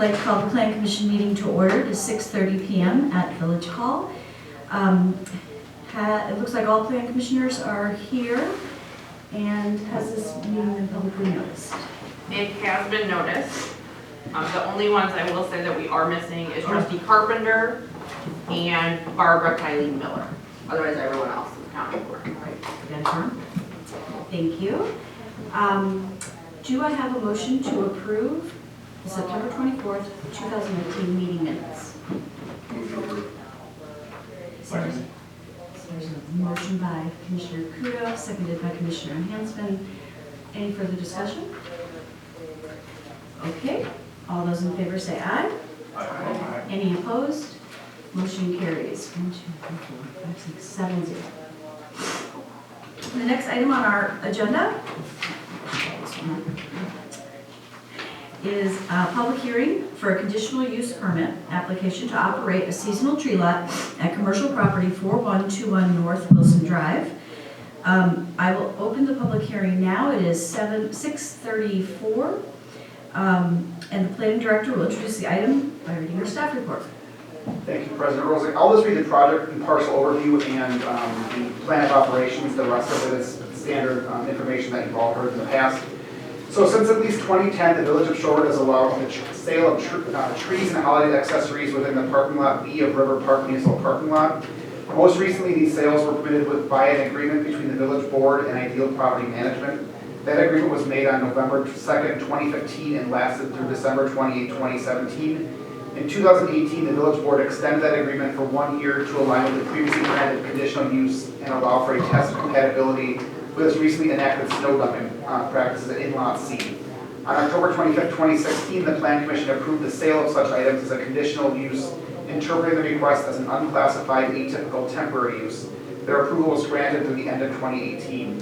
like to call the Plan Commission meeting to order. It is 6:30 p.m. at Village Hall. It looks like all Plan Commissioners are here. And has this meeting been publicly noticed? It has been noticed. The only ones I will say that we are missing is Trustee Carpenter and Barbara Kylie Miller. Otherwise, everyone else is accounted for. Confirm. Thank you. Do I have a motion to approve the September 24th, 2019 meeting minutes? There's a motion by Commissioner Kudo, seconded by Commissioner Hansman. Any further discussion? Okay. All those in favor say aye. Aye. Any opposed? Motion carries. 1, 2, 3, 4, 5, 6, 7, 0. The next item on our agenda is a public hearing for a conditional use permit application to operate a seasonal tree lot at commercial property 4121 North Wilson Drive. I will open the public hearing now. It is 6:34. And the planning director will introduce the item by reading her staff report. Thank you, President Rosick. I'll just read the project and parcel overview and the plan of operations. The rest of it is standard information that you've all heard in the past. So since at least 2010, the Village of Shorewood has allowed the sale of trees and holiday accessories within the parking lot B of River Park Municipal Parking Lot. Most recently, these sales were permitted by an agreement between the Village Board and Ideal Property Management. That agreement was made on November 2nd, 2015 and lasted through December 28, 2017. In 2018, the Village Board extended that agreement for 1 year to align with the previously granted conditional use and allow for a test of compatibility with its recently enacted snow dumping practices at In-Lot C. On October 25, 2016, the Plan Commission approved the sale of such items as a conditional use, interpreting the request as an unclassified atypical temporary use. Their approval was granted through the end of 2018.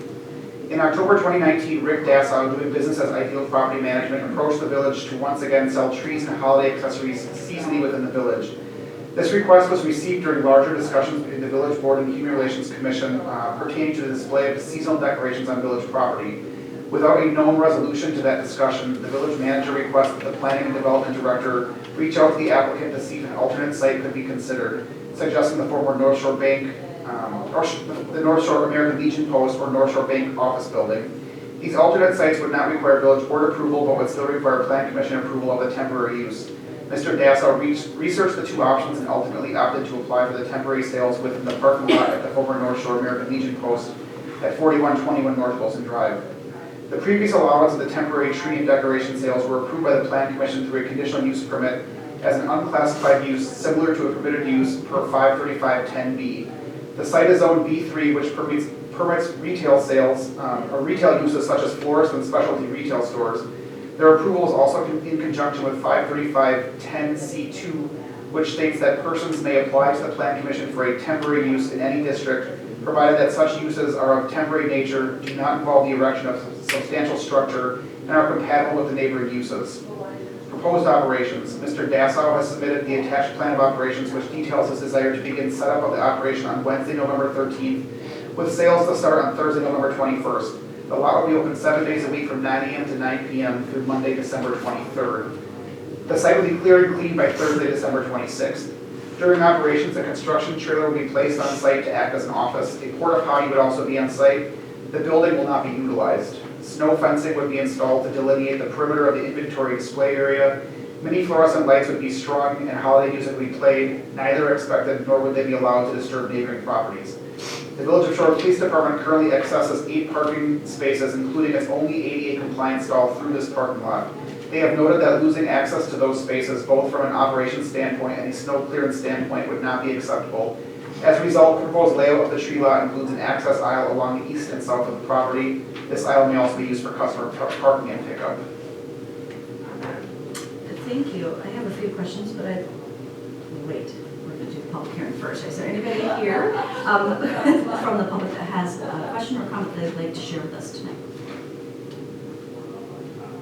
In October 2019, Rick Dassow, doing business as Ideal Property Management, approached the village to once again sell trees and holiday accessories seasonally within the village. This request was received during larger discussions between the Village Board and the Human Relations Commission pertaining to the display of seasonal decorations on village property. Without a known resolution to that discussion, the village manager requested the Planning and Development Director reach out to the applicant to see if an alternate site could be considered, suggesting the former North Shore Bank or the North Shore American Legion Post or North Shore Bank office building. These alternate sites would not require Village Board approval, but would still require Plan Commission approval of the temporary use. Mr. Dassow researched the two options and ultimately opted to apply for the temporary sales within the parking lot at the former North Shore American Legion Post at 4121 North Wilson Drive. The previous allowance of the temporary tree and decoration sales were approved by the Plan Commission through a conditional use permit as an unclassified use similar to a permitted use per 53510B. The site is zoned B3, which permits retail sales or retail uses such as florists and specialty retail stores. Their approval is also in conjunction with 53510C2, which states that persons may apply to the Plan Commission for a temporary use in any district, provided that such uses are of temporary nature, do not involve the erection of substantial structure, and are compatible with the neighboring uses. Proposed operations. Mr. Dassow has submitted the attached plan of operations, which details his desire to begin setup of the operation on Wednesday, November 13th, with sales to start on Thursday, November 21st. The lot will be open 7 days a week from 9 a.m. to 9 p.m. through Monday, December 23rd. The site will be cleared and cleaned by Thursday, December 26th. During operations, a construction trailer will be placed on site to act as an office. A porta potty would also be on site. The building will not be utilized. Snow fencing would be installed to delineate the perimeter of the inventory display area. Many fluorescent lights would be strung and holiday music would be played. Neither are expected, nor would they be allowed to disturb neighboring properties. The Village of Shorewood Police Department currently accesses 8 parking spaces, including its only ADA compliant stall through this parking lot. They have noted that losing access to those spaces, both from an operations standpoint and a snow clearance standpoint, would not be acceptable. As a result, the proposed layout of the tree lot includes an access aisle along the east and south of the property. This aisle may also be used for customer parking and pickup. Thank you. I have a few questions, but wait. We're going to do the public hearing first. Is there anybody here from the public that has a question or comment they'd like to share with us tonight?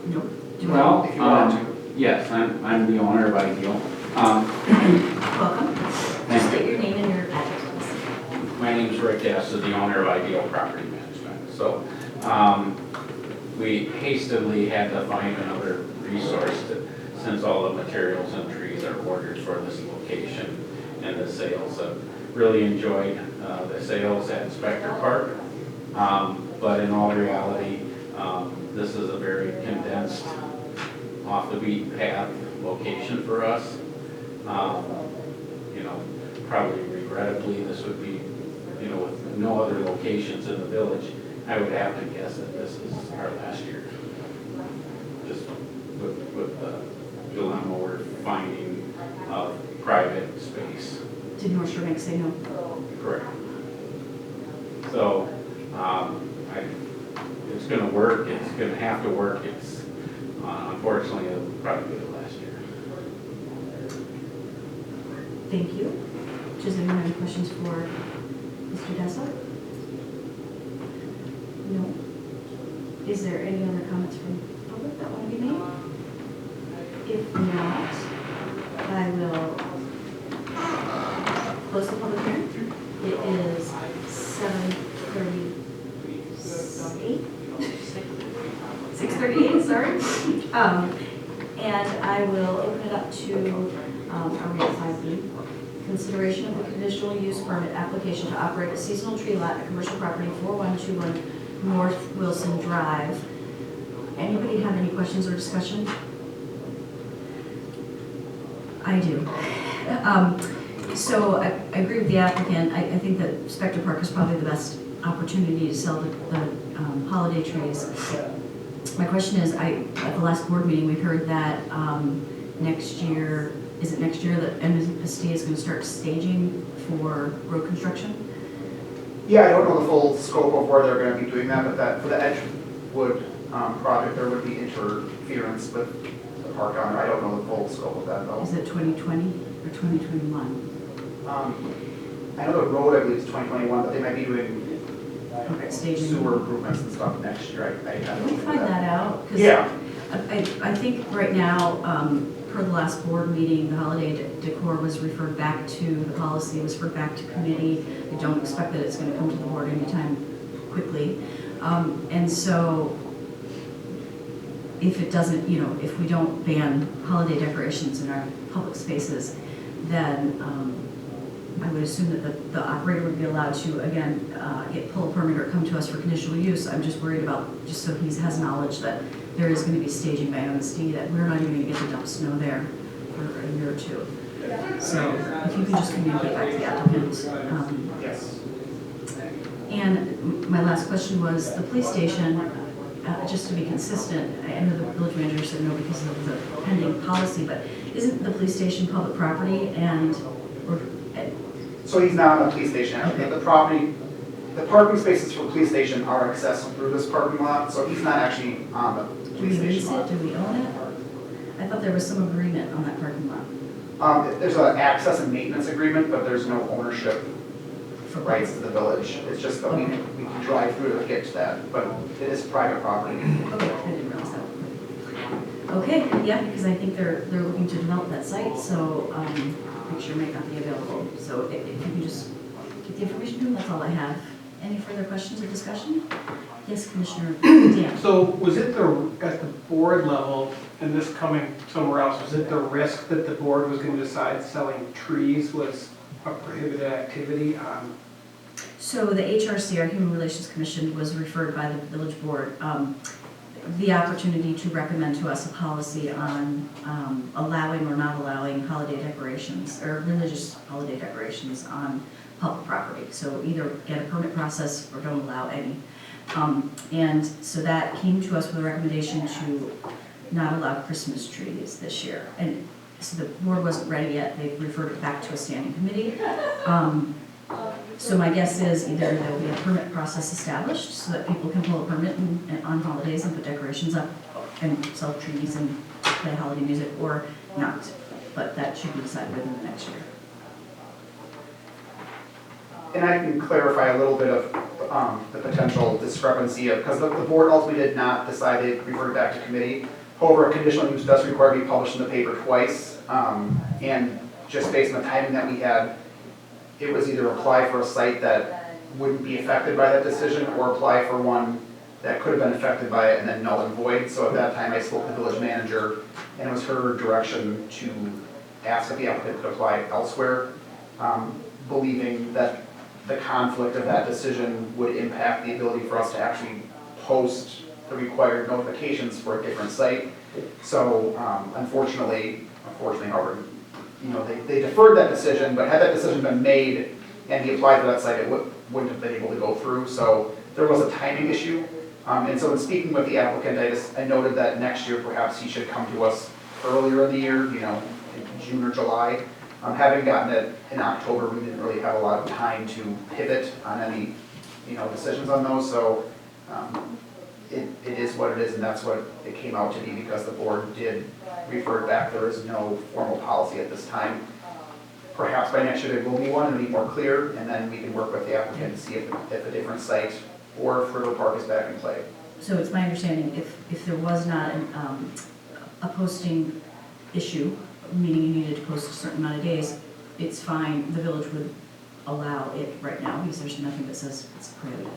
Nope. Well, If you want to. yes, I'm the owner of Ideal. Welcome. Thank State you. your name and your address, please. My name is Rick Dassow, the owner of Ideal Property Management. So we hastily had to find another resource to since all the materials and trees are ordered for this location, and the sales have really enjoyed the sales at Spectre Park. But in all reality, this is a very condensed, off the beaten path location for us. You know, probably regrettably, this would be, you know, with no other locations in the village, I would have to guess that this is our last year. Just with the dilemma we're finding of private space. Did North Shore Bank say no? Correct. So, it's gonna work, it's gonna have to work, it's, unfortunately, it'll probably be the last year. Thank you. Does anyone have any questions for Mr. Dessa? No. Is there any other comments from the public that want to be made? If not, I will close the public hearing. It is 7:38. 6:38, sorry. And I will open it up to, are we at 5B? Consideration of the conditional use permit application to operate a seasonal tree lot at commercial property 4121 North Wilson Drive. Anybody have any questions or discussion? I do. So I agree with the applicant. I think that Spectre Park is probably the best opportunity to sell the holiday trees. My question is, at the last board meeting, we heard that next year, is it next year that MSD is going to start staging for road construction? Yeah, I don't know the full scope of where they're going to be doing that, but that for the Edgewood project, there would be interference with the park owner. I don't know the full scope of that though. Is it 2020 or 2021? I know the road, I believe, is 2021, but they might be doing Staging. sewer improvements and stuff next year. I Can we find that out? 'Cause Yeah. I think right now, per the last board meeting, the holiday decor was referred back to, the policy was referred back to committee. I don't expect that it's going to come to the board anytime quickly. And so if it doesn't, you know, if we don't ban holiday decorations in our public spaces, then I would assume that the operator would be allowed to, again, pull a permit or come to us for conditional use. I'm just worried about, just so he has knowledge that there is going to be staging by MSD, that we're not even going to get to dump snow there for a year or two. So if you can just communicate back to the applicant. Yes. And my last question was, the police station, just to be consistent, I know the village manager said no because of the pending policy, but isn't the police station public property So he's not on the police station. Okay. The property, the parking spaces for the police station are accessed through this parking lot, so he's not actually on the do we police lease station it, lot. do we own it? I thought there was some agreement on that parking lot. There's an access and maintenance agreement, but there's no ownership For rights to the village. It's just that we can drive through to get to that, but it is private property. Okay, I didn't realize that. Okay, yeah, because I think they're looking to develop that site, so picture may not be available. So if you can just get the information to them, that's all I have. Any further questions or discussion? Yes, Commissioner Dan. So was it at the board level, and this coming somewhere else, was it the risk that the board was going to decide selling trees was a prohibited activity? So the HRC, our Human Relations Commission, was referred by the village board the opportunity to recommend to us a policy on allowing or not allowing holiday decorations or religious holiday decorations on public property. So either get a permit process or don't allow any. And so that came to us with a recommendation to not allow Christmas trees this year. And so the board wasn't ready yet. They've referred it back to a standing committee. So my guess is either there will be a permit process established so that people can pull a permit on holidays and put decorations up and sell trees and play holiday music, or not. But that should be decided within the next year. And I can clarify a little bit of the potential discrepancy of, because the board ultimately did not decide, they referred back to committee. However, a conditional use does require to be published in the paper twice. And just based on the timing that we had, it was either apply for a site that wouldn't be affected by that decision or apply for one that could have been affected by it and then null and void. So at that time, I spoke to the village manager, and it was her direction to ask if the applicant could apply elsewhere, believing that the conflict of that decision would impact the ability for us to actually post the required notifications for a different site. So unfortunately, however, they deferred that decision, but had that decision been made and he applied for that site, it wouldn't have been able to go through. So there was a timing issue. And so in speaking with the applicant, I noted that next year perhaps he should come to us earlier in the year, in June or July. Having gotten it in October, we didn't really have a lot of time to pivot on any, decisions on those. So it is what it is, and that's what it came out to be because the board did refer it back. There is no formal policy at this time. Perhaps by next year there will be one and be more clear, and then we can work with the applicant to see if a different site or if River Park is back in play. So it's my understanding if there was not a posting issue, meaning you needed to post a certain amount of days, it's fine, the village would allow it right now because there's nothing that says it's prohibited.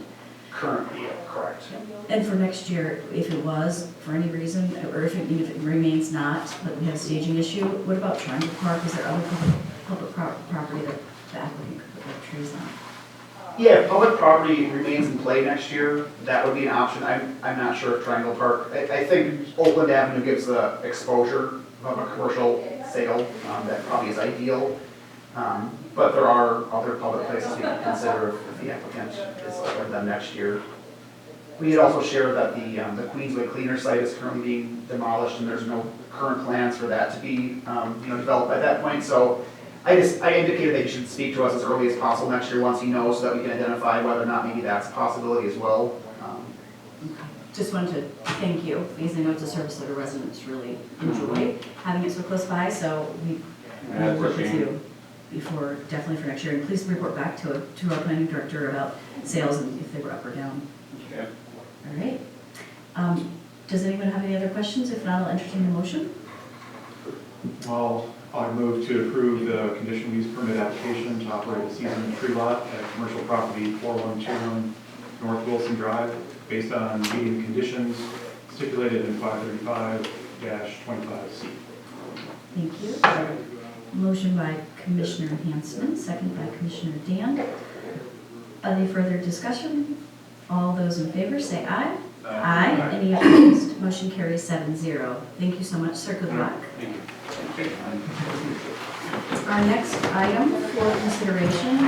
Currently, correct. And for next year, if it was, for any reason, or if it remains not, but we have a staging issue, what about Triangle Park? Is there other public property that the applicant could put trees on? Yeah, if public property remains in play next year, that would be an option. I'm not sure if Triangle Park, I think Oakland Avenue gives the exposure of a commercial sale, that probably is ideal. But there are other public places we can consider if the applicant is open to them next year. We had also shared that the Queensway Cleaner site is currently being demolished and there's no current plans for that to be developed by that point. So I indicated that you should speak to us as early as possible next year once he knows so that we can identify whether or not maybe that's a possibility as well. Just wanted to thank you because I know it's a service that our residents really enjoy having it so close by. So we will work with you before, definitely for next year. And please report back to our planning director about sales and if they were up or down. Okay. All right. Does anyone have any other questions? If not, I'll entertain the motion. Well, I move to approve the conditional use permit application to operate a seasonal tree lot at commercial property 4121 North Wilson Drive based on meeting the conditions stipulated in 535-25C. Thank you. Motion by Commissioner Hanson, second by Commissioner Dan. Any further discussion? All those in favor say aye. Aye. Any opposed? Motion carries 7-0. Thank you so much, sir. Good luck. Thank you. Our next item for consideration,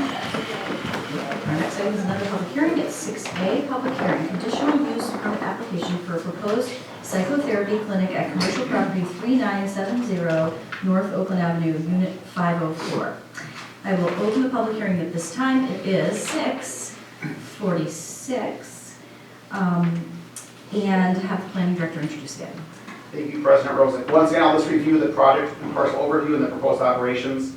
is another public hearing. It's 6A, public hearing, conditional use permit application for a proposed psychotherapy clinic at commercial property 3970 North Oakland Avenue, Unit 504. I will open the public hearing at this time. It is 6:46, and have the planning director introduce again. Thank you, President Rosick. Once again, I'll just review the project and parcel overview and the proposed operations.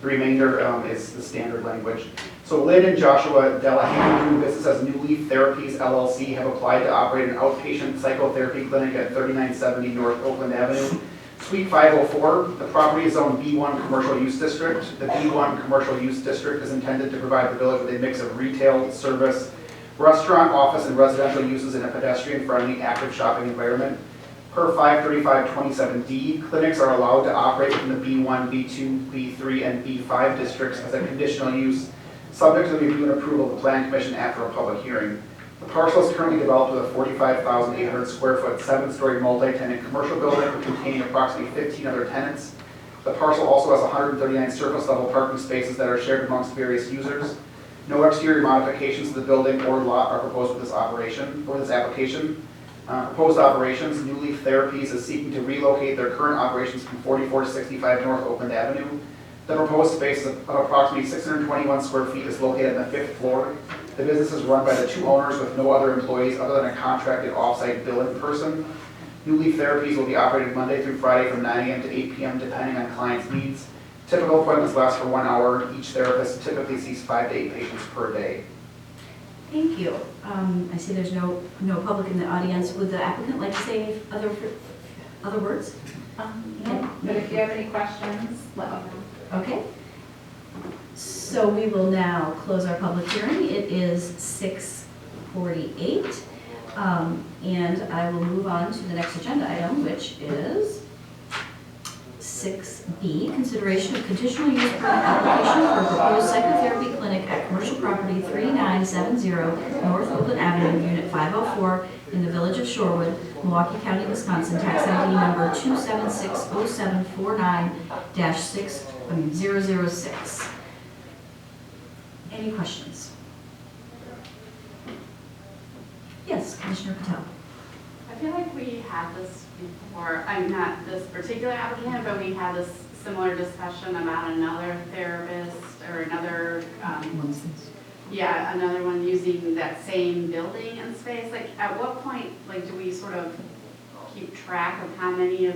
The remainder is the standard language. So Lynn and Joshua Delahaye, doing business as New Leaf Therapies LLC, have applied to operate an outpatient psychotherapy clinic at 3970 North Oakland Avenue, Suite 504. The property is zoned B1 Commercial Use District. The B1 Commercial Use District is intended to provide the village with a mix of retail, service, restaurant, office, and residential uses in a pedestrian-friendly, active shopping environment. Per 535-27D, clinics are allowed to operate in the B1, B2, B3, and B5 districts as a conditional use, subject to the review and approval of the Planning Commission after a public hearing. The parcel is currently developed with a 45,800 square foot, 7-story multi-tenant commercial building containing approximately 15 other tenants. The parcel also has 139 surface level parking spaces that are shared amongst various users. No exterior modifications to the building or lot are proposed with this application. Proposed operations, New Leaf Therapies is seeking to relocate their current operations from 4465 North Oakland Avenue. The proposed space of approximately 621 square feet is located on the 5th floor. The business is run by the two owners with no other employees other than a contracted off-site billing person. New Leaf Therapies will be operated Monday through Friday from 9 a.m. to 8 p.m. depending on clients' needs. Typical appointments last for 1 hour. Each therapist typically sees 5 to 8 patients per day. Thank you. I see there's no public in the audience. Would the applicant like to say any other words? No, but if you have any questions, let me know. Okay. So we will now close our public hearing. It is 6:48. And I will move on to the next agenda item, which is 6B, consideration of conditional use permit application for a proposed psychotherapy clinic at commercial property 3970 North Oakland Avenue, Unit 504, in the village of Shorewood, Milwaukee County, Wisconsin, tax ID number 2760749-006. Any questions? Yes, Commissioner Patel. I feel like we had this before, I'm not this particular applicant, but we had this similar discussion about another therapist or another, another one using that same building and space. Like, at what point, like, do we sort of keep track of how many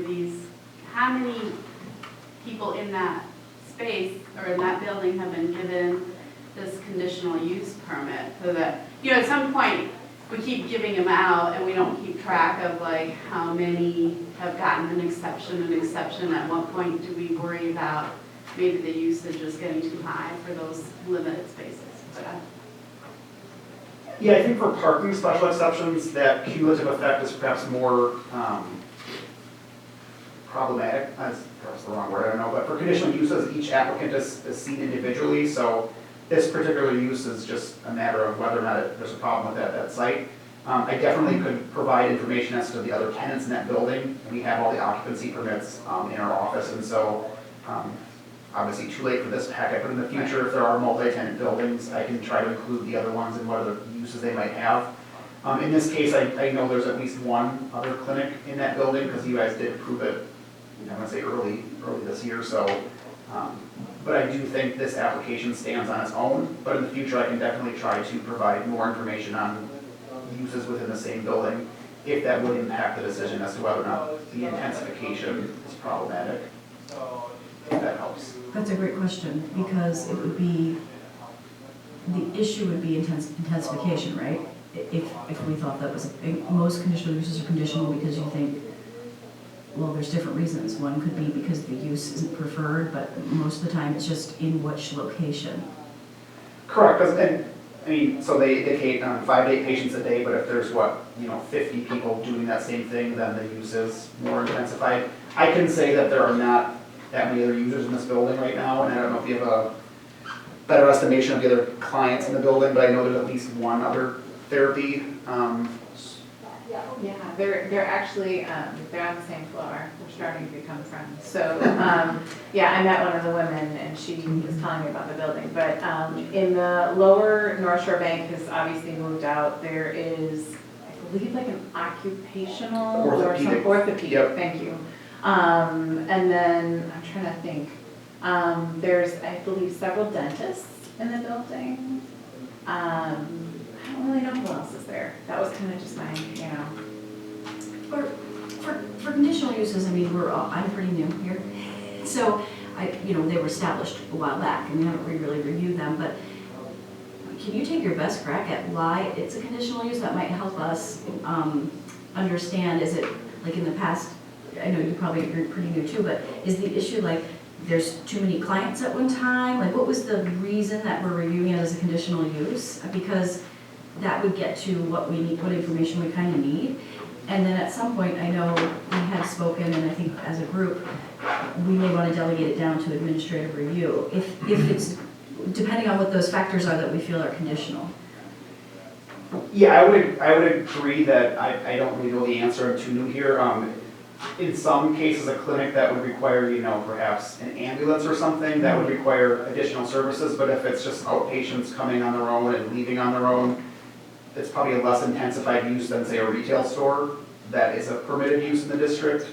people in that space or in that building have been given this conditional use permit? So that, at some point, we keep giving them out and we don't keep track of like how many have gotten an exception. At what point do we worry about maybe the usage is getting too high for those limited spaces? Yeah, I think for parking special exceptions, that cumulative effect is perhaps more problematic. That's perhaps the wrong word, I don't know. But for conditional uses, each applicant is seen individually. So this particular use is just a matter of whether or not there's a problem with that site. I definitely could provide information as to the other tenants in that building. We have all the occupancy permits in our office, and so obviously too late for this packet, but in the future, if there are multi-tenant buildings, I can try to include the other ones and what other uses they might have. In this case, I know there's at least one other clinic in that building because you guys did approve it, I want to say early this year, so. But I do think this application stands on its own, but in the future I can definitely try to provide more information on uses within the same building if that would impact the decision as to whether or not the intensification is problematic, if that helps. That's a great question, because it would be, the issue would be intensification, right? If we thought that was, most conditional uses are conditional because you think, well, there's different reasons. One could be because the use isn't preferred, but most of the time it's just in which location. Correct, so they indicate 5 to 8 patients a day, but if there's 50 people doing that same thing, then the use is more intensified. I can say that there are not that many other users in this building right now, and I don't know if you have a better estimation of the other clients in the building, but I know there's at least one other therapy. Yeah, they're actually, they're on the same floor. They're starting to become friends. So, yeah, I met one of the women and she was telling me about the building. But in the lower North Shore Bank has obviously moved out. There is, I believe, like an occupational or some orthopedic. Yep. Thank you. And then I'm trying to think. There's, I believe, several dentists in the building. I don't really know who else is there. That was kind of just my, For conditional uses, I mean, I'm pretty new here. So, they were established a while back and we haven't really reviewed them, but can you take your best crack at why it's a conditional use that might help us understand? Is it like in the past, I know you're pretty new too, but is the issue like there's too many clients at one time? Like what was the reason that we're reviewing it as a conditional use? Because that would get to what we need, what information we kind of need. And then at some point, I know we had spoken, and I think as a group, we may want to delegate it down to administrative review, if it's, depending on what those factors are that we feel are conditional. Yeah, I would agree that I don't really know the answer. I'm too new here. In some cases, a clinic that would require, perhaps an ambulance or something, that would require additional services. But if it's just outpatients coming on their own and leaving on their own, it's probably a less intensified use than, say, a retail store that is a permitted use in the district.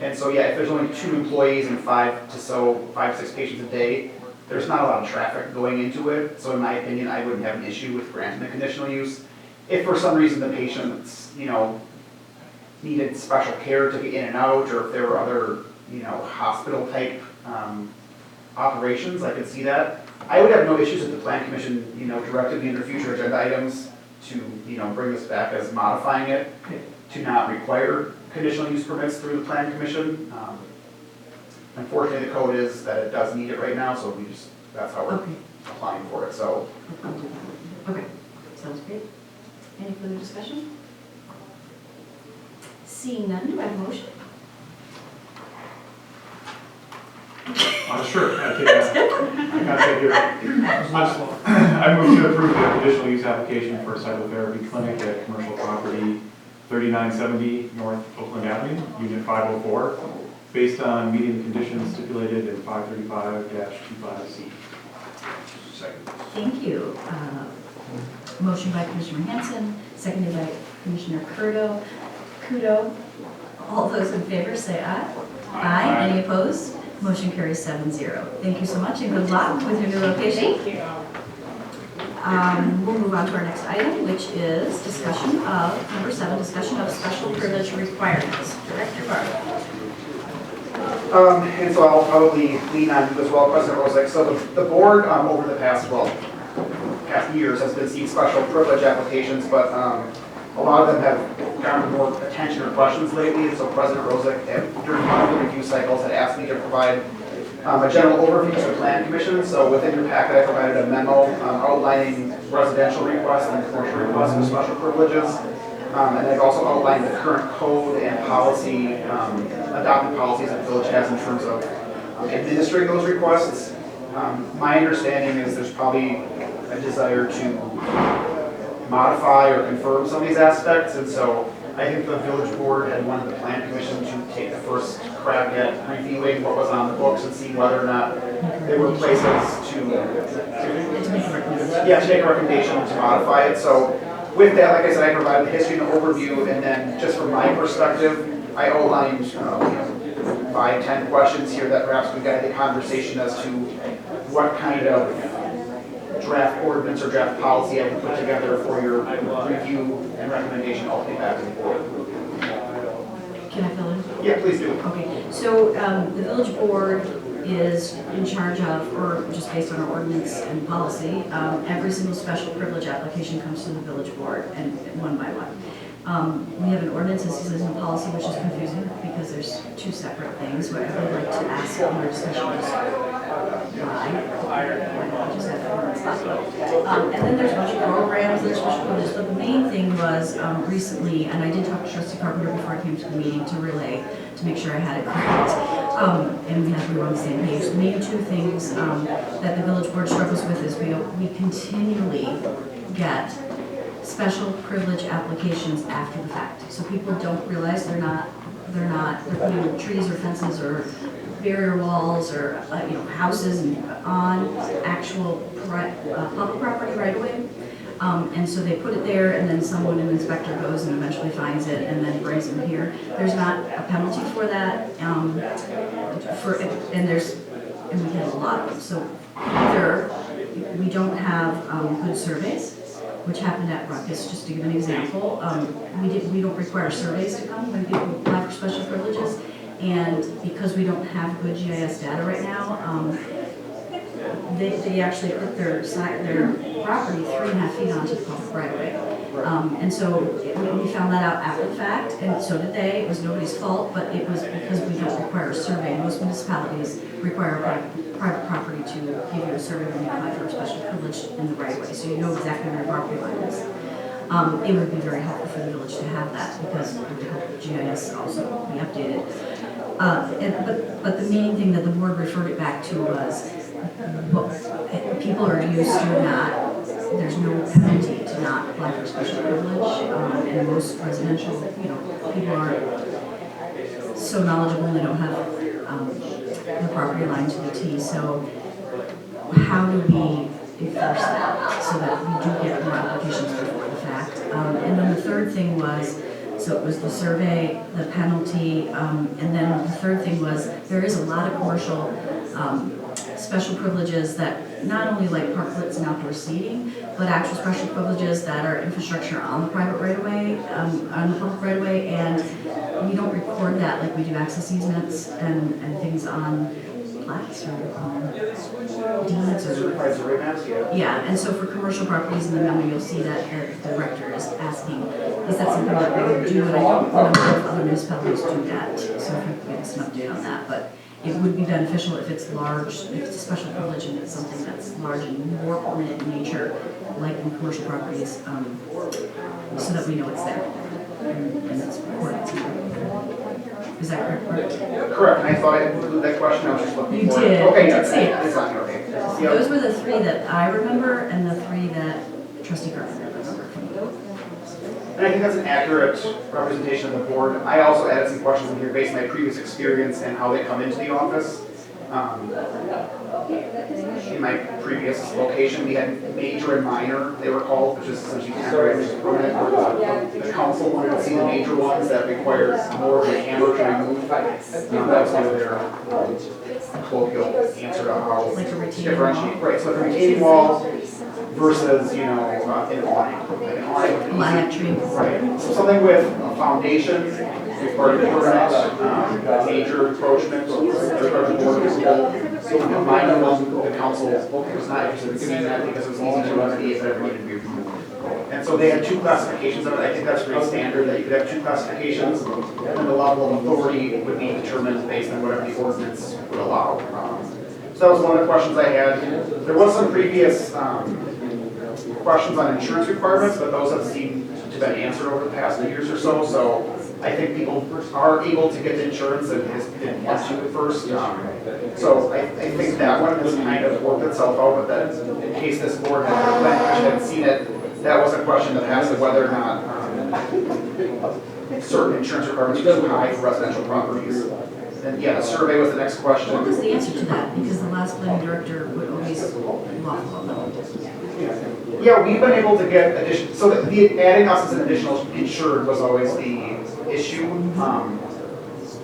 And so, yeah, if there's only 2 employees and 5 to 6 patients a day, there's not a lot of traffic going into it. So in my opinion, I wouldn't have an issue with granting the conditional use. If for some reason the patients, needed special care to get in and out, or if there were other, hospital type operations, I could see that. I would have no issues if the plan commission, directed me under future agenda items to, bring this back as modifying it, to not require conditional use permits through the plan commission. Unfortunately, the code is that it does need it right now, so that's how we're applying for it, so. Okay, sounds great. Any further discussion? Seeing none, do I have a motion? Sure, I got it here. I move to approve the conditional use application for a psychotherapy clinic at commercial property 3970 North Oakland Avenue, Unit 504, based on meeting the conditions stipulated in 535-25C. Second. Thank you. Motion by Commissioner Hanson, seconded by Commissioner Kudo. All those in favor say aye. Aye. Any opposed? Motion carries 7-0. Thank you so much and good luck with your new location. Thank you. We'll move on to our next item, which is discussion of, number 7, discussion of special privilege requirements. Director Barber. And so I'll probably lean on you as well, President Rosick. So the board, over the past years has been seeing special privilege applications, but a lot of them have gotten more attention or questions lately. And so President Rosick, during one of the review cycles, had asked me to provide a general overview to the Plan Commission. So within your packet, I provided a memo outlining residential requests and commercial requests for special privileges. And I've also outlined the current code and policy, adopted policies that the village has in terms of administering those requests. My understanding is there's probably a desire to modify or confirm some of these aspects, and so I think the village board had wanted the Plan Commission to take the first crack at reviewing what was on the books and see whether or not there were places to make a recommendation to modify it. So with that, like I said, I provided the history and the overview, and then just from my perspective, I outlined 5-10 questions here that perhaps we got a conversation as to what kind of draft ordinance or draft policy I can put together for your review and recommendation ultimately back to the board. Can I fill in? Yeah, please do. Okay, so the village board is in charge of, or just based on our ordinance and policy, every single special privilege application comes to the village board and one by one. We have an ordinance and seasonal policy, which is confusing because there's two separate things. What I would like to ask in your discussion is why. I just have that ordinance last week. And then there's a bunch of programs, there's special privileges, but the main thing was recently, and I did talk to Trustee Carpenter before I came to the meeting to relay, to make sure I had it correct. And we were on the same page. The main two things that the village board struggles with is we continually get special privilege applications after the fact. So people don't realize they're putting trees or fences or barrier walls or houses on actual public property right away. And so they put it there, and then an inspector goes and eventually finds it and then brings them here. There's not a penalty for that, and we get a lot of them. So either we don't have good surveys, which happened at Ruckus, just to give an example. We don't require surveys to come when people apply for special privileges, and because we don't have good GIS data right now, they actually put their property 3.5 feet onto the public right of way. And so we found that out after the fact, and so did they. It was nobody's fault, but it was because we don't require a survey. Most municipalities require private property to give you a survey when you apply for a special privilege in the right of way, so you know exactly where your property line is. It would be very helpful for the village to have that because it would help GIS also be updated. But the main thing that the board referred it back to was people are used to there's no penalty to not apply for special privilege, and most residential, people aren't so knowledgeable and they don't have the property line to the T. So how do we enforce that so that we do get more applications before the fact? And then the third thing was, so it was the survey, the penalty, and then the third thing was there is a lot of commercial special privileges that not only like parklets and outdoor seating, but actual special privileges that are infrastructure on the private right-of-way, on the public right-of-way, and we don't record that like we do access easements and things on plats or deeds or... Yeah, and so for commercial properties in the memo, you'll see that the director is asking, is that something that we would do? And I don't know if other municipalities do that, so if you could give us an update on that. But it would be beneficial if it's large, if it's a special privilege and it's something that's large and more permanent in nature, like in commercial properties, so that we know it's there and it's important. Is that correct? Correct, and I thought I had included that question, I was just looking You for it. did. Okay, I yeah, did see it. it's on here, okay. Those Yep. were the three that I remember and the three that trustee Carpenter remembered. And I think that's an accurate representation of the board. I also added some questions in here based on my previous experience and how they come into the office. In my previous location, we had major and minor, they were called, which is essentially temporary, which is permanent, where the council wanted to see the major ones that required more of a hammer to remove. That was one of their colloquial answer to how Like a retaining differentiate. Right, so like a retaining wall versus, an awning. Like an awning would be Lilac tree. right, so something with a foundation, required permanent, major encroachment, or board approval. So the minor one, the council was not interested in giving that because it was easy to remedy if it ever needed to be removed. And so they had two classifications of it. I think that's pretty standard, that you could have two classifications, and the level of authority would be determined based on whatever the ordinance would allow. So that was one of the questions I had. There was some previous questions on insurance requirements, but those have seemed to have been answered over the past few years or so. So I think people are able to get insurance and didn't want to at first. So I think that one has kind of worked itself out, but that in case this board hadn't seen it, that was a question that asked whether or not certain insurance requirements are too high for residential properties. And yeah, the survey was the next question. What was the answer to that? Because the last planning director would always waffle on that. Yeah, we've been able to get additional, so the adding us as an additional insured was always the issue.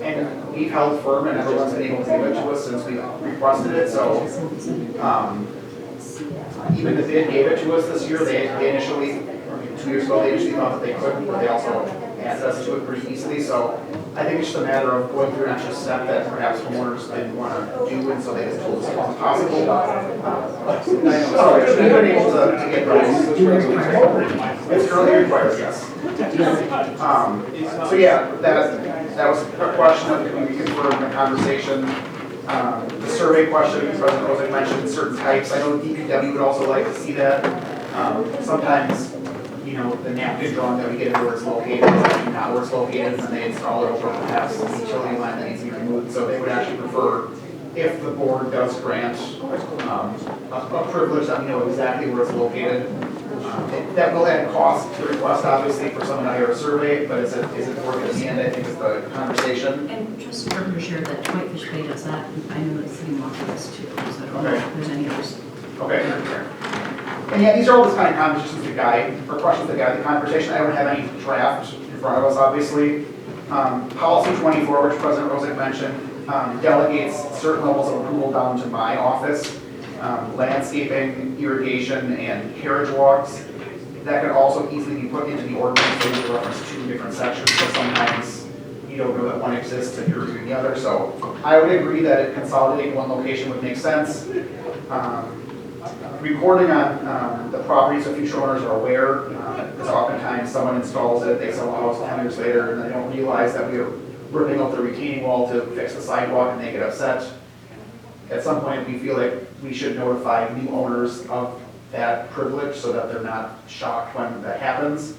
And we've held firm and everyone's been able to give it to us since we requested it, so. Even the bid gave it to us this year, they initially, 2 years ago, they initially thought that they couldn't, but they also added us to it pretty easily, so I think it's just a matter of going through an extra step that perhaps homeowners didn't want to do, and so they just told us it wasn't possible. So we've been able to get those. It's currently required, yes. So yeah, that was a question that we reconfirmed in the conversation. The survey question, President Rosick mentioned certain types. I know DPW would also like to see that. Sometimes, the napkin drawing that we get where it's located is actually not where it's located, and they install it over perhaps the utility line that needs to be removed. So they would actually prefer if the board does grant a privilege that we know exactly where it's located. That will add cost to the request, obviously, for someone to hire a survey, but is it worth it in the end, I think is the conversation. And trustee Carpenter shared that Whitefish Bay does that. I know that City Market does too, so I don't know if there's any others. Okay. And yeah, these are all the kind of conversations to guide, or questions that guide the conversation. I don't have any draft in front of us, obviously. Policy 24, which President Rosick mentioned, delegates certain levels of approval down to my office. Landscaping, irrigation, and carriage walks. That could also easily be put into the ordinance. They would reference two different sections, so sometimes you don't know that one exists and you're reviewing the other. So I would agree that consolidating one location would make sense. Reporting on the property so future owners are aware, because oftentimes someone installs it, they sell the house 10 years later, and then they don't realize that we are ripping up the retaining wall to fix the sidewalk, and they get upset. At some point, we feel like we should notify new owners of that privilege so that they're not shocked when that happens.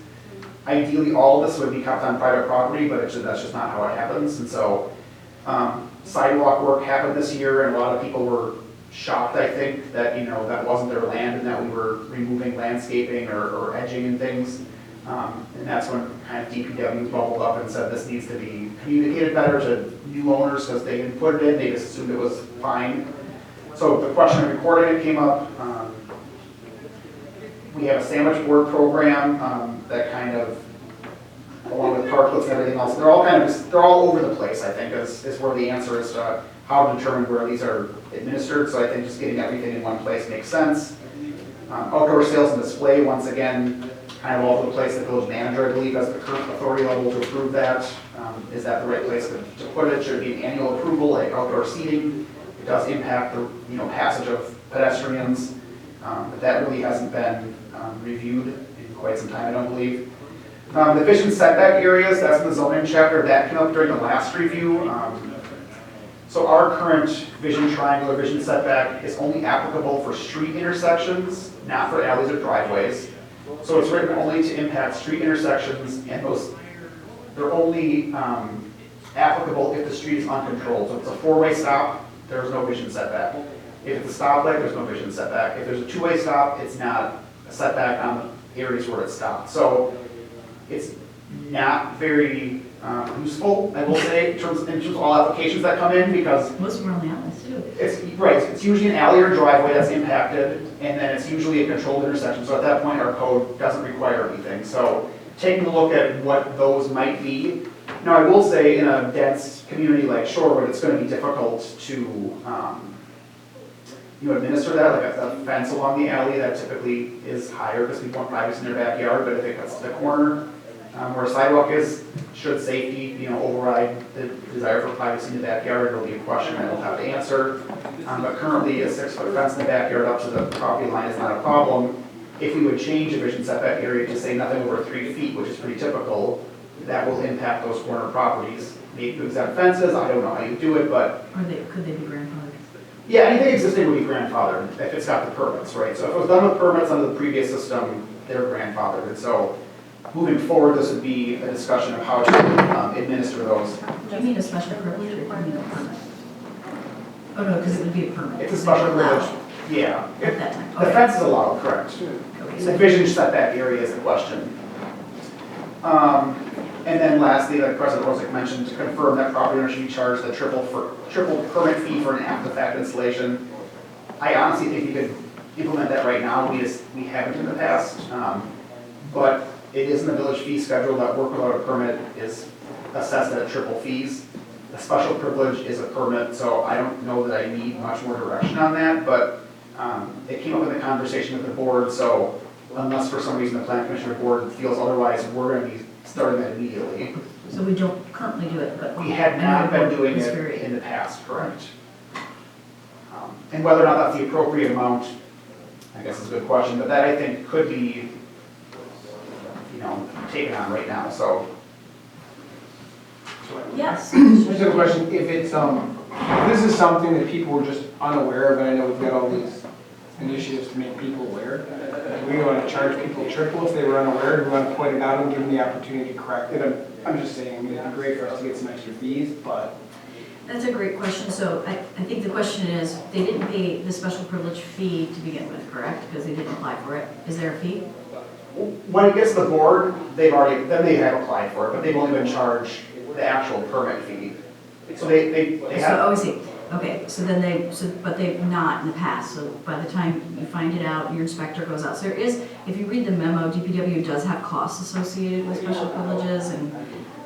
Ideally, all of this would be kept on private property, but that's just not how it happens. And so sidewalk work happened this year, and a lot of people were shocked, I think, that that wasn't their land and that we were removing landscaping or edging and things. And that's when kind of DPW bubbled up and said this needs to be communicated better to new owners because they didn't put it in, they just assumed it was fine. So the question of recording it came up. We have a sandwich board program that kind of, along with parklets and everything else, they're all over the place, I think, is where the answer is to how to determine where these are administered. So I think just getting everything in one place makes sense. Outdoor sales and display, once again, kind of all over the place. The village manager, I believe, has the current authority level to approve that. Is that the right place to put it? Should it be an annual approval, like outdoor seating? It does impact the passage of pedestrians, but that really hasn't been reviewed in quite some time, I don't believe. The vision setback areas, that's in the zoning chapter, that came up during the last review. So our current vision triangle or vision setback is only applicable for street intersections, not for alleys or driveways. So it's written only to impact street intersections, and they're only applicable if the street is uncontrolled. So if it's a four-way stop, there's no vision setback. If it's a stoplight, there's no vision setback. If there's a two-way stop, it's not a setback on the areas where it's stopped. So it's not very useful, I will say, in terms of all applications that come in, because Most of them are on the alleys too. it's, right, it's usually an alley or driveway that's impacted, and then it's usually a controlled intersection. So at that point, our code doesn't require anything. So taking a look at what those might be. Now, I will say in a dense community like Shorewood, it's going to be difficult to administer that, like a fence along the alley that typically is higher because people want privacy in their backyard, but if it cuts to the corner where a sidewalk is, should safety, override the desire for privacy in the backyard, it'll be a question that we'll have to answer. But currently, a 6-foot fence in the backyard up to the property line is not a problem. If we would change the vision setback area to say nothing over 3 feet, which is pretty typical, that will impact those corner properties. Maybe to exempt fences, I don't know how you do it, but Could they be grandfathered? yeah, anything existing would be grandfathered if it's got the permits, right? So if it was done with permits under the previous system, they're grandfathered. And so moving forward, this would be a discussion of how to administer those. Do you mean a special privilege or do you mean a permit? Oh, no, because it would be a permit. It's a special Allowed privilege. Yeah. At that time. The Okay. fence is allowed, correct. Okay, The so vision setback area is the question. And then lastly, like President Rosick mentioned, to confirm that property owner should be charged the triple permit fee for an after-the-fact installation. I honestly think you could implement that right now. We haven't in the past. But it is in the village fee schedule that work without a permit is assessed at triple fees. A special privilege is a permit, so I don't know that I need much more direction on that, but it came up in the conversation with the board, so unless for some reason the plan commissioner board feels otherwise, we're going to be starting that immediately. So we don't currently do it, but. We had not been doing It's it very- in the past, correct? And whether or not that's the appropriate amount, I guess is a good question, but that I think could be, taken on right now, so. Yes. I just have a question, if it's, if this is something that people were just unaware of, and I know we've got all these initiatives to make people aware, do we want to charge people triple if they were unaware? Do we want to point it out and give them the opportunity to correct it? I'm just saying, it'd be great for us to get some extra fees, but. That's a great question. So I think the question is, they didn't pay the special privilege fee to begin with, correct? Because they didn't apply for it. Is there a fee? When it gets to the board, they have applied for it, but they've only been charged the actual permit fee. So they have. Oh, I see. Okay, so then but they've not in the past, so by the time you find it out, your inspector goes out. So there is, if you read the memo, DPW does have costs associated with special privileges, and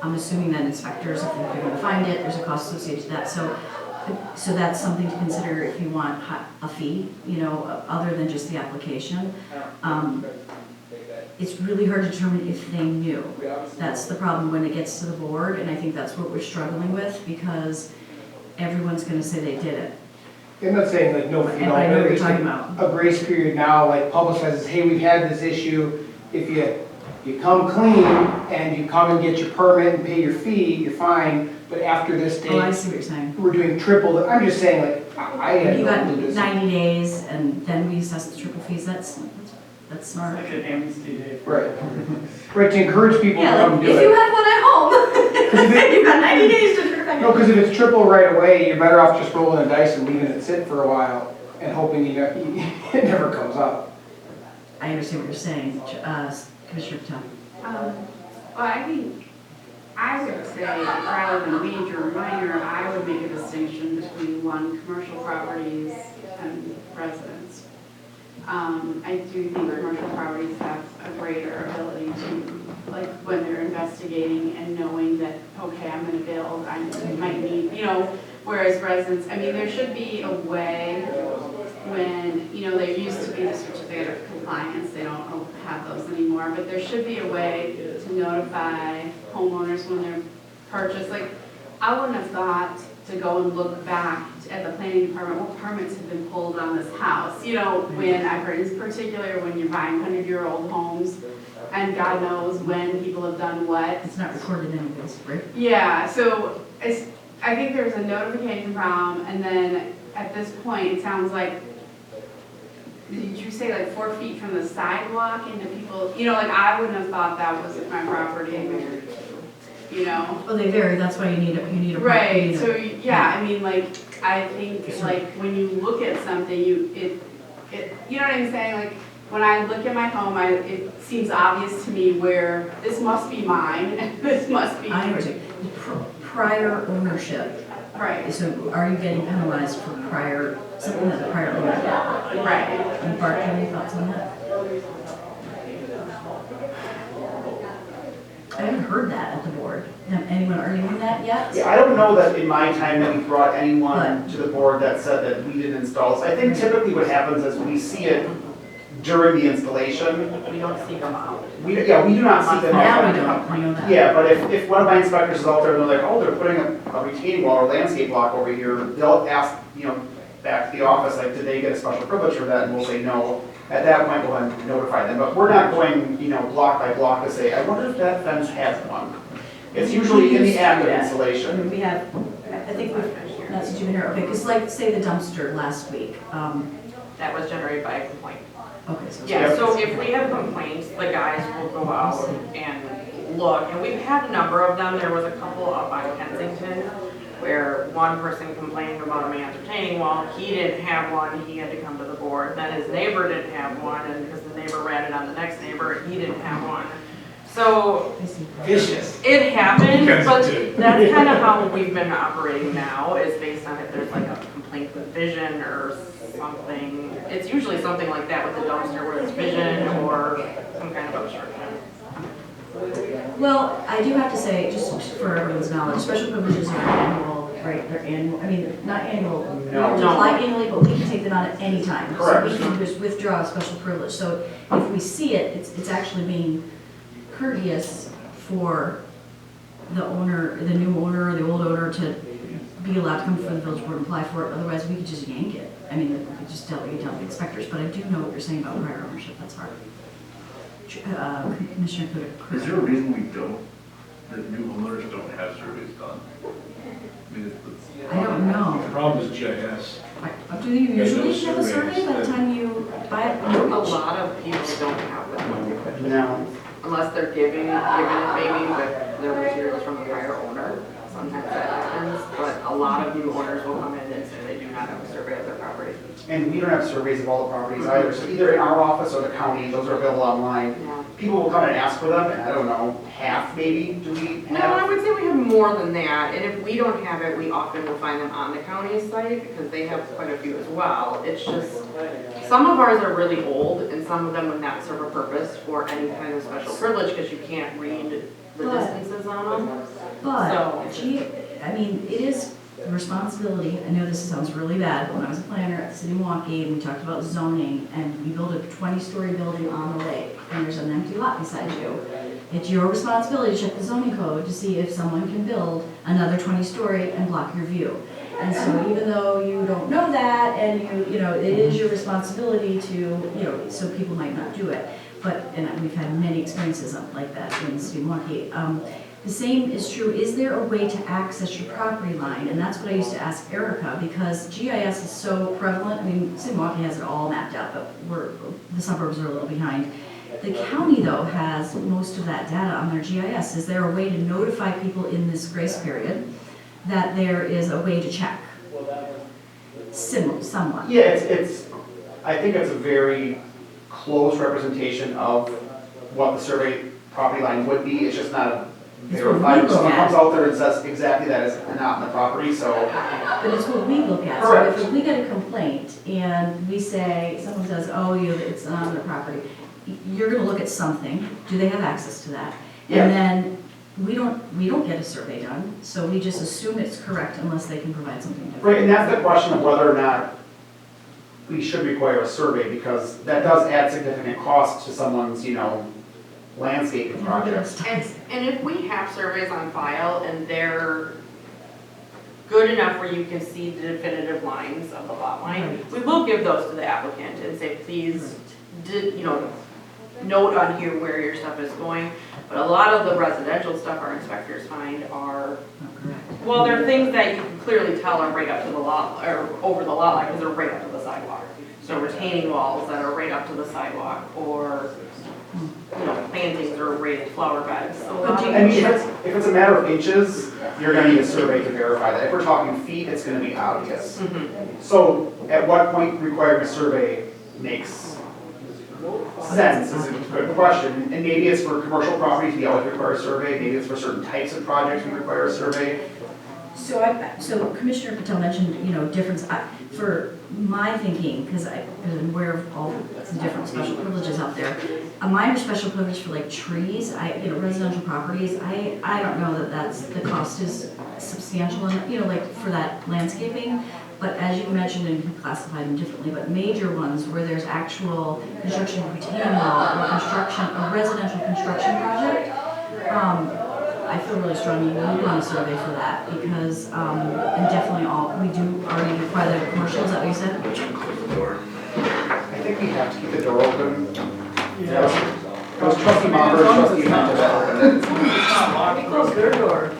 I'm assuming that inspectors, if they're going to find it, there's a cost associated to that. So that's something to consider if you want a fee, other than just the application. It's really hard to determine if they knew. That's the problem when it gets to the board, and I think that's what we're struggling with, because everyone's gonna say they did it. I'm not saying like no, And I know what you're talking about. a grace period now, like publicizes, hey, we've had this issue. If you come clean and you come and get your permit and pay your fee, you're fine. But after this Oh, I date, see what you're saying. we're doing triple. I'm just saying, like, I had You no got clue this. 90 days, and then we assess the triple fees, that's smart. Like an amnesty day. Right. Right, to encourage people to Yeah, come like, do if you it. have one at home, you've got 90 days to perfect No, it. because if it's triple right away, you're better off just rolling the dice and leaving it sit for a while and hoping it never comes up. I understand what you're saying, Commissioner Patel. Well, I think, I would say, rather than major or minor, I would make a distinction between commercial properties and residents. I do think commercial properties have a greater ability to, like, when they're investigating and knowing that, okay, I'm gonna build, I might need, whereas residents, there should be a way when, there used to be the certificate of compliance, they don't have those anymore, but there should be a way to notify homeowners when they're purchased. Like, I wouldn't have thought to go and look back at the planning department, what permits have been pulled on this house, when I've heard, in particular, when you're buying 100-year-old homes, and God knows when people have done what. It's not recorded anyways, right? Yeah, so I think there's a notification problem, and then at this point, it sounds like, did you say like 4 feet from the sidewalk into people, I wouldn't have thought that was my property. you know? Well, they vary, that's why you need a. Right, so, yeah, I mean, like, I think, like, when you look at something, you know what I'm saying? Like, when I look at my home, it seems obvious to me where this must be mine, and this must be. I understand. Prior ownership. Right, So are you getting penalized for something that the prior owner did? right. And Bart, do you have any thoughts on that? I haven't heard that at the board. Have anyone arguing that yet? Yeah, I don't know that in my time that we brought anyone to the board that said that we didn't install this. I think typically what happens is we see it during the installation. We don't see them out. We do not see them. Now we don't, I know that. Yeah, but if one of my inspectors is out there and they're like, oh, they're putting a retaining wall or landscape block over here, they'll ask, back to the office, like, did they get a special privilege for that? And we'll say no. At that point, we'll then notify them. But we're not going, block by block to say, I wonder if that fence has one. It's usually in the act of installation. We have, I think we've, not since you've been here, okay, because like, say the dumpster last week. That was generated by a complaint. Okay, so. Yeah, so if we have complaints, the guys will go out and look, and we've had a number of them. There was a couple up on Kensington where one person complained about a man's retaining wall. He didn't have one, he had to come to the board. Then his neighbor didn't have one, and because the neighbor ratted on the next neighbor, he didn't have one. So Vicious. it happens, but that's kind of how we've been operating now, is based on if there's like a complaint with vision or something. It's usually something like that with the dumpster, where it's vision or some kind of obstruction. Well, I do have to say, just for everyone's knowledge, special privileges are annual, right? They're annual, I mean, not annual, we No. don't apply annually, but we can take them out at any time. Correct. So we can just withdraw a special privilege. So if we see it, it's actually being courteous for the owner, the new owner, or the old owner to be allowed to come before the village board and apply for it. Otherwise, we could just yank it. I mean, we could just tell the inspectors, but I do know what you're saying about prior ownership, that's hard. Commissioner Kudik. Is there a reason we don't, that new homeowners don't have surveys done? I mean, it's. I don't know. The problem is GIS. Do you usually Yeah, have a those survey by the surveys, time you buy a A mortgage? lot of people don't have them, No. unless they're given it maybe with their materials from the prior owner. Sometimes that happens, but a lot of new owners will come in and say they do not have a survey of their property. And we don't have surveys of all the properties either, so either in our office or the county, those are available online. Yeah. People will come and ask for them, and I don't know, half maybe, do we No, I have? would say we have more than that, and if we don't have it, we often will find them on the county site, because they have quite a few as well. It's just, some of ours are really old, and some of them would not serve a purpose for any kind of special privilege, because you can't read the But- distances on them. But, So- I mean, it is a responsibility, I know this sounds really bad, but when I was a planner at the city of Milwaukee, and we talked about zoning, and we built a 20-story building on the lake, and there's an empty lot beside you. It's your responsibility to check the zoning code to see if someone can build another 20-story and block your view. And so even though you don't know that, and it is your responsibility to, so people might not do it. But, and we've had many experiences like that in the city of Milwaukee. The same is true, is there a way to access your property line? And that's what I used to ask Erica, because GIS is so prevalent. I mean, the city of Milwaukee has it all mapped out, but the suburbs are a little behind. The county, though, has most of that data on their GIS. Is there a way to notify people in this grace period that there is a way to check? Somewhat. Yeah, I think it's a very close representation of what the survey property line would be. It's just not a It's what we verified. If look someone at. comes out there and says exactly that is not in the property, so. But it's what we look at. Correct. So if we get a complaint and we say, someone says, oh, it's on their property, you're gonna look at something. Do they have access to that? Yeah. And then we don't get a survey done, so we just assume it's correct unless they can provide something different. Right, and that's the question of whether or not we should require a survey, because that does add significant cost to someone's, landscaping project. And if we have surveys on file and they're good enough where you can see the definitive lines of the lot line, we will give those to the applicant and say, please, note on here where your stuff is going. But a lot of the residential stuff our inspectors find are, Not correct. well, they're things that you can clearly tell are right up to the lot, or over the lot line, because they're right up to the sidewalk. So retaining walls that are right up to the sidewalk, or plantings or raised flower beds. So a But lot do of you- I mean, if it's a matter of inches, you're gonna need a survey to verify that. If we're talking feet, it's gonna be obvious. Mhm. So at what point requiring a survey makes sense is a good question. And maybe it's for commercial properties, we always require a survey. Maybe it's for certain types of projects, we require a survey. So Commissioner Patel mentioned, difference, for my thinking, because I'm aware of all the different special privileges out there. A minor special privilege for like trees, residential properties, I don't know that the cost is substantial, like for that landscaping. But as you mentioned, and you classified them differently, but major ones where there's actual construction of retaining wall or a residential construction project, I feel really strongly we would want a survey for that because, and definitely we do already require that commercial, is that what you said? I think we have to keep the door open. It was trustee Maher, trustee Hunt that opened it. We closed their door.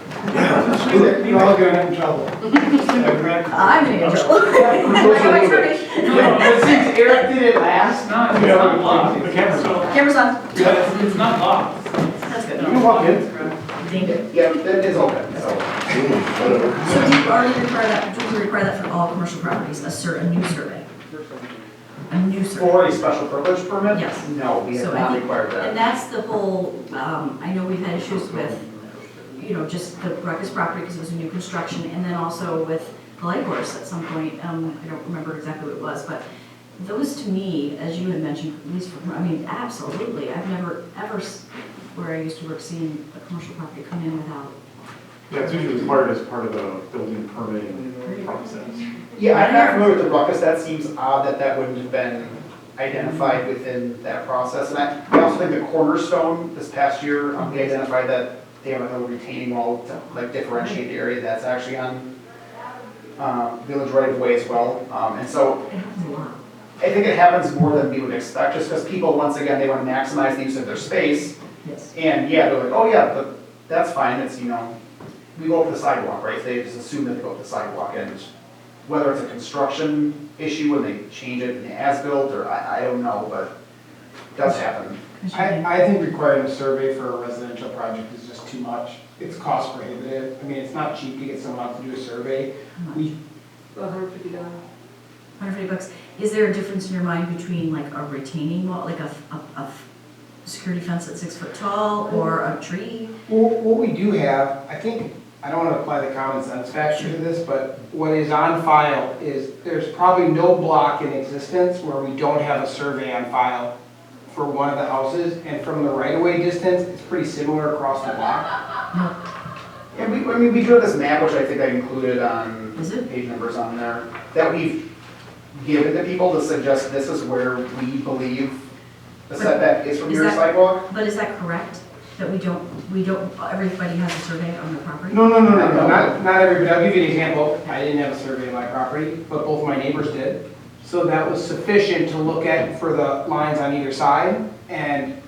You're all gonna get in trouble. I'm gonna get in trouble. Close the My window. attorney. But since Eric did it last, No, it's not locked, the camera's on. Camera's on. It's not locked. That's good. You can walk in. Thank you. Yeah, that is open, so. So do you already require that for all commercial properties, a new survey? A new survey? For a special privilege permit? Yes. No, we have So I not think- required that. And that's the whole, I know we've had issues with, just the Ruckus property because it was a new construction, and then also with the Light Horse at some point, I don't remember exactly what it was, but those to me, as you had mentioned, at least for, absolutely, I've never, ever, where I used to work, seen a commercial property come in without. Yeah, it's usually required as part of the building permitting process. Yeah, I'm not familiar with the ruckus. That seems odd that wouldn't have been identified within that process. And I also think the cornerstone this past year, we identified that they have a little retaining wall to like differentiate the area that's actually on village right of way as well. And so It happens a lot. I think it happens more than we would expect, just because people, once again, they want to maximize the use of their space. Yes. And yeah, they're like, oh yeah, but that's fine, it's, we go up the sidewalk, right? They just assume that they go up the sidewalk, and whether it's a construction issue when they change it in the as-built, or I don't know, but it does happen. I think requiring a survey for a residential project is just too much. It's cost prohibitive. I mean, it's not cheap to get someone out to do a survey. $150. $150. Is there a difference in your mind between like a retaining wall, like a security fence that's 6 foot tall, or a tree? Well, what we do have, I think, I don't want to apply the common sense factor to this, but what is on file is there's probably no block in existence where we don't have a survey on file for one of the houses, and from the right-of-way distance, it's pretty similar across the block. And we do have this map, which I think I included on Is it? page numbers on there, that we've given to people to suggest this is where we believe the setback is from Is your that- sidewalk. But is that correct? That we don't, everybody has a survey on their property? No, not everybody. I'll give you an example. I didn't have a survey of my property, but both my neighbors did. So that was sufficient to look at for the lines on either side, and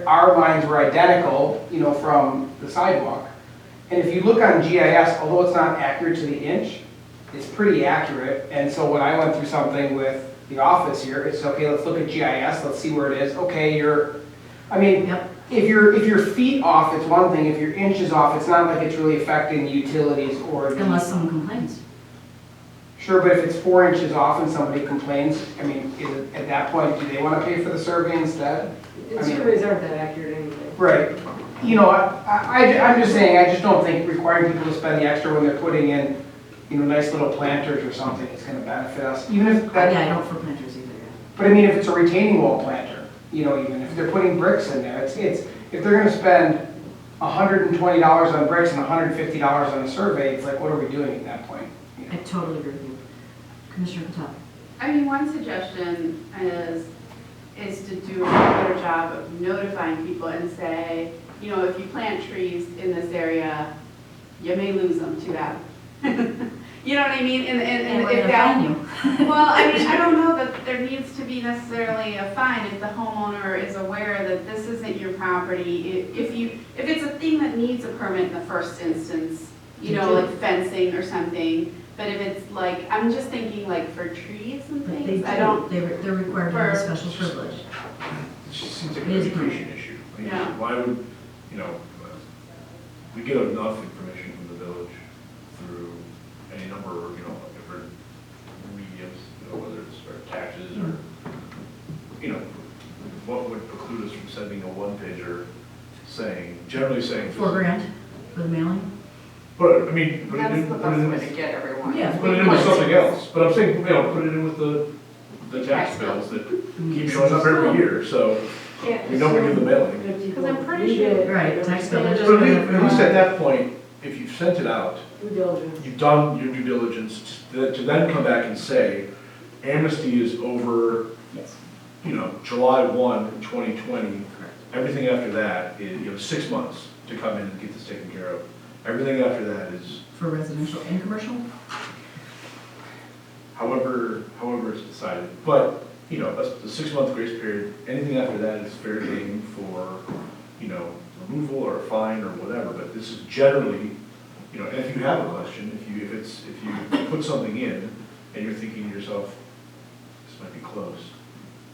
our lines were identical, from the sidewalk. And if you look on GIS, although it's not accurate to the inch, it's pretty accurate. And so when I went through something with the office here, it's okay, let's look at GIS, let's see where it is. Okay, Yep. if you're feet off, it's one thing. If you're inches off, it's not like it's really affecting the utilities or the. Unless someone complains. Sure, but if it's 4 inches off and somebody complains, is it, at that point, do they want to pay for the survey instead? Surveys aren't that accurate anyway. Right. I'm just saying, I just don't think requiring people to spend the extra when they're putting in, nice little planters or something is going to benefit us. Even if that. Yeah, I don't for planters either. But if it's a retaining wall planter, even if they're putting bricks in there, if they're going to spend $120 on bricks and $150 on a survey, it's like, what are we doing at that point? I totally agree with you. Commissioner Patel. One suggestion is to do a better job of notifying people and say, if you plant trees in this area, you may lose them to that. You know what I mean? And we're if gonna that, fine you. well, I don't know that there needs to be necessarily a fine if the homeowner is aware that this isn't your property. If it's a thing that needs a permit in the first instance, like fencing or something. But if it's like, I'm just thinking like for trees and But they things, do. I don't. They're required to have a special privilege. It just seems like It a is recreation issue. mean, Yeah. why would, you know, we get enough information from the village through any number of, you know, different mediums, you know, whether it's our taxes or, you know, what would preclude us from sending a one-pager saying, generally saying. $4,000 for the mailing? But, I mean, put it That's in, the put it best in, way to get everyone. Yeah. put it in with something else, but I'm saying, you know, put it in with the tax bills that keep showing up every year, so we know we do the mailing. Because I'm pretty sure. Right, tax bill. But at least at that point, if you've sent it out, you've done your due diligence, to then come back and say, amnesty is over, Yes. you know, July 1, 2020. Everything after that is, you have 6 months to come in and get this taken care of. Everything after that is For residential and commercial? however it's decided. But, you know, a 6-month grace period, anything after that is fair game for, you know, removal or a fine or whatever. But this is generally, you know, and if you have a question, if you put something in and you're thinking to yourself, this might be close,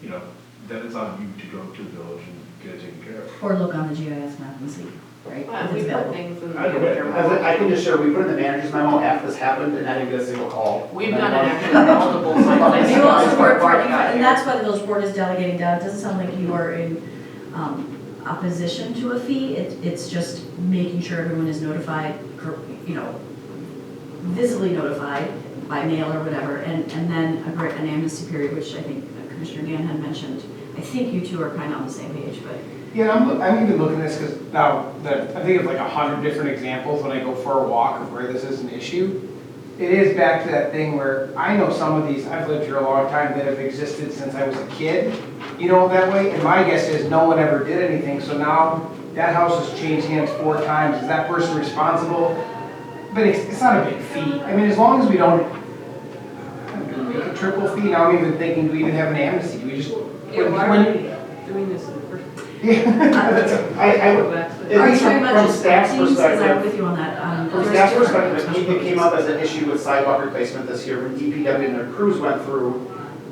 you know, then it's on you to go to the village and get it taken care of. Or look on the GIS map and see, right? Well, If we it's put available. things in the Either way. manager As memo. I can just share, we put in the manager's memo after this happened, and I didn't get a single call. We've done it actually multiple times. You also work for, Yeah. and that's why the village board is delegating down. It doesn't sound like you are in opposition to a fee. It's just making sure everyone is notified, you know, visibly notified by mail or whatever, and then an amnesty period, which I think Commissioner Dan had mentioned. I think you two are kind of on the same page, but. Yeah, I'm even looking at this because now that I think of like 100 different examples when I go for a walk of where this is an issue. It is back to that thing where I know some of these, I've lived here a long time, that have existed since I was a kid, you know, that way. And my guess is no one ever did anything. So now that house has changed hands 4 times. Is that person responsible? But it's not a big fee. I mean, as long as we don't do we make a triple fee. Now I'm even thinking, do we even have an amnesty? Do we just, Doing this in the first. Are you talking about From just staff's vaccines? Because I'm perspective, with you on that. from There's staff's different perspective, it came up as an issue with sidewalk replacement this year when DPW and their crews went through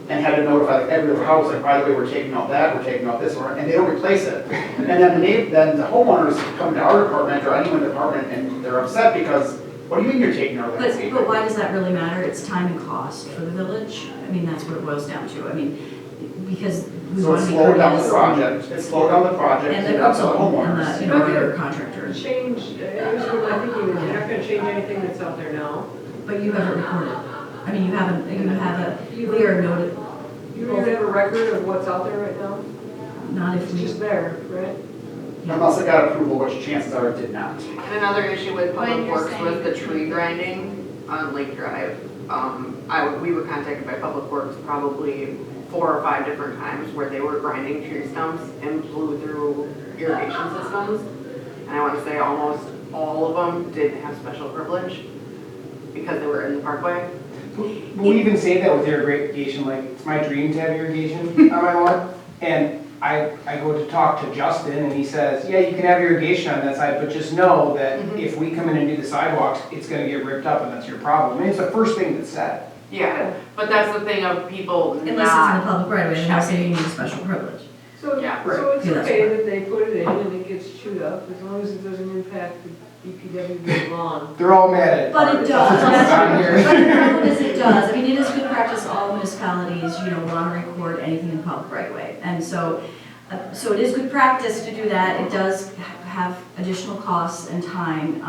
and had to notify every other house, like, by the way, we're taking out that, we're taking out this, and they don't replace it. And then then the homeowners come to our department or anyone's department and they're upset because, what do you mean you're taking our landscape? But why does that really matter? It's time and cost for the village. I mean, that's what it boils down to. I mean, because we So want it to be slowed down the courteous. project, it slowed down the project, And and the that's the consultant and homeowners. the, you know, other contractors. Change, I was thinking, you're not gonna change anything that's out there now. But you haven't recorded. I mean, you have we are noted, You don't even have a record of what's out there right now? not if It's we. just there, right? Unless it got approval, which chances are it did not. And another issue with When Public you're Works was saying the the tree tree grinding on Lake Drive. We were contacted by Public Works probably 4 or 5 different times where they were grinding tree stumps and blew through irrigation systems. And I want to say almost all of them did have special privilege because they were in the parkway. We even say that with irrigation, like, it's my dream to have irrigation on my lawn. And I go to talk to Justin and he says, yeah, you can have irrigation on that side, but just know that if we come in and do the sidewalks, it's gonna get ripped up and that's your problem. I mean, it's the first thing that's said. Yeah, but that's the thing of people Unless it's in the not, public right of way, they're saying you need a special privilege. So, Yeah. so it's Yeah, that's okay right. that they put it in and it gets chewed up, as long as it doesn't impact the DPW lawn. They're all mad at it. But it does. That's what's on here. But the problem is it does. I mean, it is good practice, all municipalities, you know, want to record anything in public right of way. And so it is good practice to do that. It does have additional costs and time.